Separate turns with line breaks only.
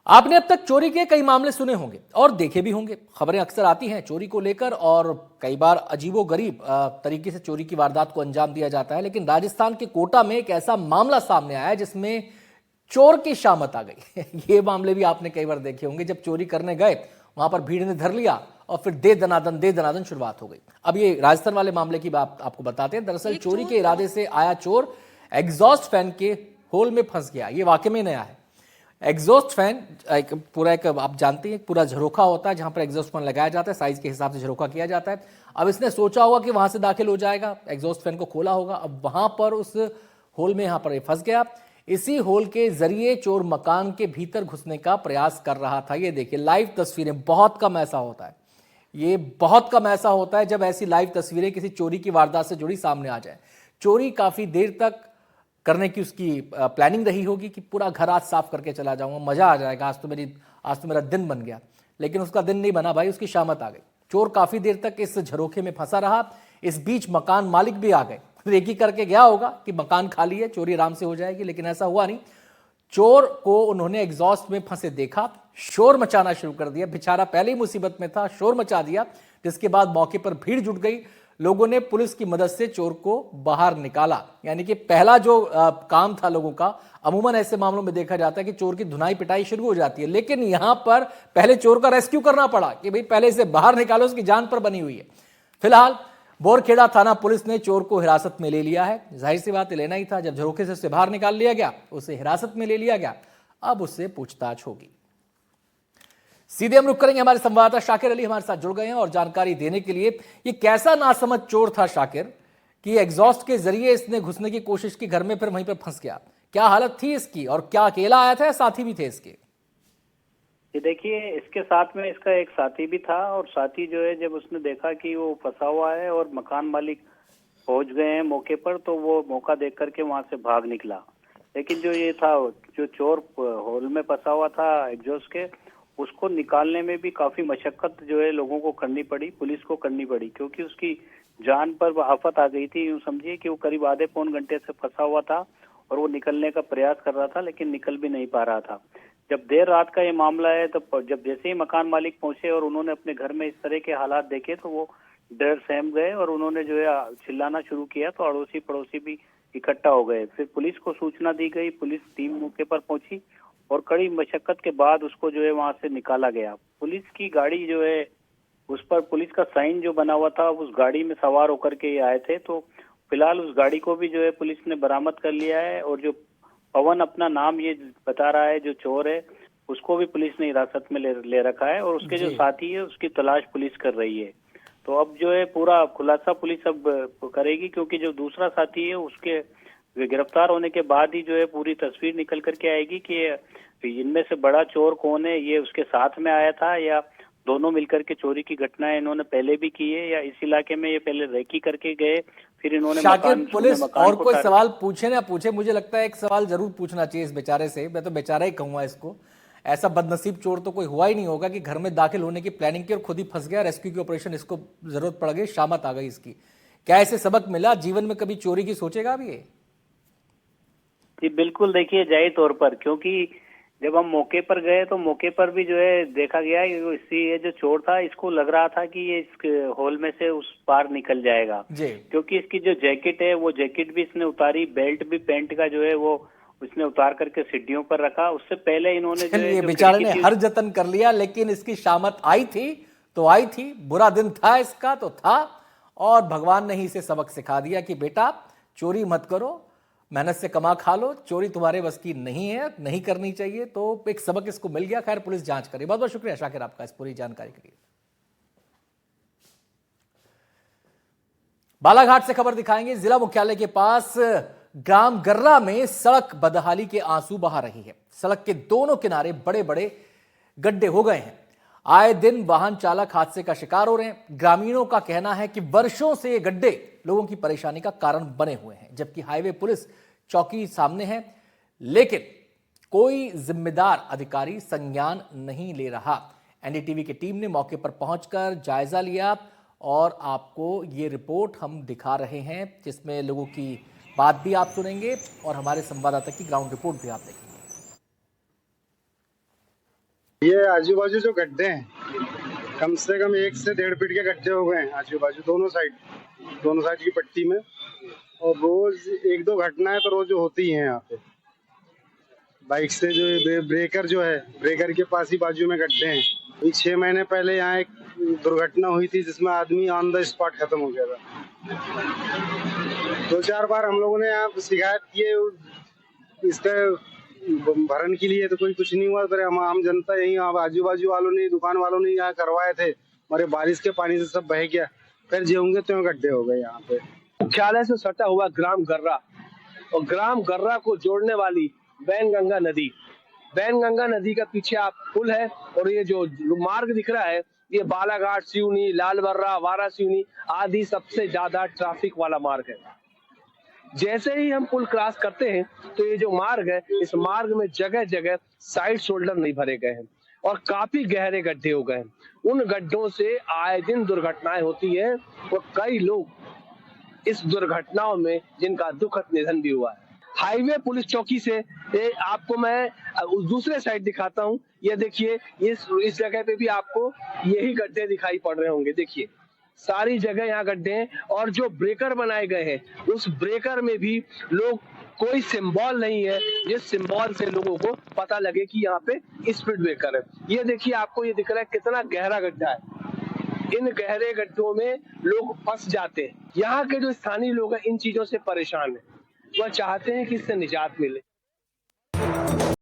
आपने अब तक चोरी के कई मामले सुने होंगे और देखे भी होंगे। खबरें अक्सर आती हैं चोरी को लेकर और कई बार अजीबोगरीब तरीके से चोरी की वारदात को अंजाम दिया जाता है। लेकिन राजस्थान के कोटा में एक ऐसा मामला सामने आया है जिसमें चोर की शामत आ गई। ये मामले भी आपने कई बार देखे होंगे। जब चोरी करने गए वहां पर भीड़ ने धर लिया और फिर दे दनादन शुरुआत हो गई। अब ये राजस्थान वाले मामले की बात आपको बताते हैं। दरअसल चोरी के इरादे से आया चोर एग्जॉस्ट फैन के होल में फंस गया। ये वाकई में नया है। एग्जॉस्ट फैन एक आप जानते हैं पूरा झरोखा होता है जहां पर एग्जॉस्ट फैन लगाया जाता है, साइज के हिसाब से झरोखा किया जाता है। अब इसने सोचा होगा कि वहां से दाखिल हो जाएगा, एग्जॉस्ट फैन को खोला होगा। अब वहां पर उस होल में यहां पर ये फंस गया। इसी होल के जरिए चोर मकान के भीतर घुसने का प्रयास कर रहा था। ये देखिए लाइव तस्वीरें, बहुत कम ऐसा होता है, ये बहुत कम ऐसा होता है जब ऐसी लाइव तस्वीरें किसी चोरी की वारदात से जुड़ी सामने आ जाए। चोरी काफी देर तक करने की उसकी प्लानिंग रही होगी कि पूरा घर आज साफ करके चला जाऊंगा, मजा आ जाएगा, आज तो मेरा दिन बन गया। लेकिन उसका दिन नहीं बना भाई, उसकी शामत आ गई। चोर काफी देर तक इस झरोखे में फंसा रहा। इस बीच मकान मालिक भी आ गए। रेकी करके गया होगा कि मकान खाली है, चोरी आराम से हो जाएगी, लेकिन ऐसा हुआ नहीं। चोर को उन्होंने एग्जॉस्ट में फंसे देखा, शोर मचाना शुरू कर दिया। बेचारा पहले ही मुसीबत में था, शोर मचा दिया, जिसके बाद मौके पर भीड़ जुट गई। लोगों ने पुलिस की मदद से चोर को बाहर निकाला। यानी कि पहला जो काम था लोगों का, अमूमन ऐसे मामलों में देखा जाता है कि चोर की धुनाई पिटाई शुरू हो जाती है, लेकिन यहां पर पहले चोर का रेस्क्यू करना पड़ा कि भाई पहले इसे बाहर निकालो, उसकी जान पर बनी हुई है। फिलहाल बोरखेड़ा थाना पुलिस ने चोर को हिरासत में ले लिया है। जाहिर सी बात लेना ही था, जब झरोखे से उसे बाहर निकाल लिया गया, उसे हिरासत में ले लिया गया। अब उससे पूछताछ होगी। सीधे हम रुक करेंगे, हमारे संवाददाता शाकिर अली हमारे साथ जुड़ गए हैं और जानकारी देने के लिए। ये कैसा नासमझ चोर था शाकिर कि एग्जॉस्ट के जरिए इसने घुसने की कोशिश की घर में, फिर वहीं पर फंस गया। क्या हालत थी इसकी और क्या अकेला आया था या साथी भी थे इसके?
ये देखिए, इसके साथ में इसका एक साथी भी था और साथी जो है जब उसने देखा कि वो फंसा हुआ है और मकान मालिक पहुंच गए हैं मौके पर, तो वो मौका देख करके वहां से भाग निकला। लेकिन जो ये था, जो चोर होल में फंसा हुआ था एग्जॉस्ट के, उसको निकालने में भी काफी मशक्कत जो है लोगों को करनी पड़ी, पुलिस को करनी पड़ी, क्योंकि उसकी जान पर आफत आ गई थी। यूं समझिए कि वो करीब आधे पौन घंटे से फंसा हुआ था और वो निकलने का प्रयास कर रहा था, लेकिन निकल भी नहीं पा रहा था। जब देर रात का ये मामला है, तो जब जैसे ही मकान मालिक पहुंचे और उन्होंने अपने घर में इस तरह के हालात देखे, तो वो डर सहम गए और उन्होंने जो है चिल्लाना शुरू किया। तो अड़ोसी पड़ोसी भी इकट्ठा हो गए। फिर पुलिस को सूचना दी गई, पुलिस टीम मौके पर पहुंची और कड़ी मशक्कत के बाद उसको जो है वहां से निकाला गया। पुलिस की गाड़ी जो है, उस पर पुलिस का साइन जो बना हुआ था, उस गाड़ी में सवार होकर के ये आए थे। तो फिलहाल उस गाड़ी को भी जो है पुलिस ने बरामद कर लिया है और जो पवन अपना नाम ये बता रहा है, जो चोर है, उसको भी पुलिस ने हिरासत में ले रखा है और उसके जो साथी है उसकी तलाश पुलिस कर रही है। तो अब जो है पूरा खुलासा पुलिस अब करेगी, क्योंकि जो दूसरा साथी है उसके गिरफ्तार होने के बाद ही जो है पूरी तस्वीर निकल करके आएगी कि इनमें से बड़ा चोर कौन है। ये उसके साथ में आया था या दोनों मिलकर के चोरी की घटनाएं इन्होंने पहले भी की है, या इस इलाके में ये पहले रेकी करके गए, फिर इन्होंने
शाकिर पुलिस और कोई सवाल पूछे ना पूछे, मुझे लगता है एक सवाल जरूर पूछना चाहिए इस बेचारे से। मैं तो बेचारा ही कहूंगा इसको। ऐसा बदनसीब चोर तो कोई हुआ ही नहीं होगा कि घर में दाखिल होने की प्लानिंग की और खुद ही फंस गया। रेस्क्यू की ऑपरेशन इसको जरूरत पड़ गई, शामत आ गई इसकी। क्या इसे सबक मिला? जीवन में कभी चोरी की सोचेगा भी ये?
जी बिल्कुल, देखिए जायज तौर पर, क्योंकि जब हम मौके पर गए तो मौके पर भी जो है देखा गया ये जो चोर था, इसको लग रहा था कि ये इस होल में से उस पार निकल जाएगा, क्योंकि इसकी जो जैकेट है वो जैकेट भी इसने उतारी, बेल्ट भी पैंट का जो है वो उसने उतार करके सीढ़ियों पर रखा। उससे पहले इन्होंने जो है
बेचारे ने हर जतन कर लिया, लेकिन इसकी शामत आई थी तो आई थी। बुरा दिन था इसका तो था, और भगवान ने ही इसे सबक सिखा दिया कि बेटा चोरी मत करो, मेहनत से कमा खा लो, चोरी तुम्हारे बस की नहीं है, नहीं करनी चाहिए। तो एक सबक इसको मिल गया। खैर पुलिस जांच करे। बहुत बहुत शुक्रिया शाकिर आपका इस पूरी जानकारी के लिए। बालाघाट से खबर दिखाएंगे। जिला मुख्यालय के पास ग्राम गर्रा में सड़क बदहाली के आंसू बहा रही है। सड़क के दोनों किनारे बड़े बड़े गड्ढे हो गए हैं। आए दिन वाहन चालक हादसे का शिकार हो रहे हैं। ग्रामीणों का कहना है कि वर्षों से ये गड्ढे लोगों की परेशानी का कारण बने हुए हैं, जबकि हाईवे पुलिस चौकी सामने है, लेकिन कोई जिम्मेदार अधिकारी संज्ञान नहीं ले रहा। एनडीटीवी की टीम ने मौके पर पहुंचकर जायजा लिया और आपको ये रिपोर्ट हम दिखा रहे हैं, जिसमें लोगों की बात भी आप सुनेंगे और हमारे संवाददाता की ग्राउंड रिपोर्ट भी आप देखेंगे।
ये आजू बाजू जो गड्ढे हैं, कम से कम 1 से 1.5 फीट के गड्ढे हो गए हैं आजू बाजू दोनों साइड की पट्टी में। और रोज 1-2 घटनाएं तो रोज होती हैं यहाँ पे। बाइक से जो ब्रेकर जो है, ब्रेकर के पास ही बाजू में गड्ढे हैं। अभी 6 महीने पहले यहाँ एक दुर्घटना हुई थी जिसमें आदमी ऑन द स्पॉट खत्म हो गया था। 2-4 बार हम लोगों ने यहाँ शिकायत की है इसका भरण के लिए, तो कोई कुछ नहीं हुआ। फिर हम आम जनता यही आजू बाजू वालों ने, दुकान वालों ने यहाँ करवाए थे, हमारे बारिश के पानी से सब बह गया। फिर जेहोंगे तो गड्ढे हो गए यहाँ पे।
मुख्यालय से सटा हुआ ग्राम गर्रा और ग्राम गर्रा को जोड़ने वाली बैनगंगा नदी का पीछे आप पुल है। और ये जो मार्ग दिख रहा है, ये बालाघाट, सिवनी, लालबर्रा, वारा सिवनी आदि सबसे ज्यादा ट्रैफिक वाला मार्ग है। जैसे ही हम पुल क्रॉस करते हैं तो ये जो मार्ग है, इस मार्ग में जगह जगह साइड शोल्डर नहीं भरे गए हैं और काफी गहरे गड्ढे हो गए हैं। उन गड्ढों से आए दिन दुर्घटनाएं होती है और कई लोग इस दुर्घटनाओं में जिनका दुखद निधन भी हुआ है। हाईवे पुलिस चौकी से आपको मैं दूसरे साइड दिखाता हूँ। ये देखिए, इस जगह पे भी आपको यही गड्ढे दिखाई पड़ रहे होंगे। देखिए, सारी जगह यहाँ गड्ढे हैं और जो ब्रेकर बनाए गए हैं उस ब्रेकर में भी लोग, कोई सिंबल नहीं है जिस सिंबल से लोगों को पता लगे कि यहाँ पे स्पीड ब्रेकर है। ये देखिए, आपको ये दिख रहा है कितना गहरा गड्ढा है। इन गहरे गड्ढों में लोग फंस जाते हैं। यहाँ के जो स्थानीय लोग हैं इन चीजों से परेशान है, वह चाहते हैं कि इससे निजात मिले।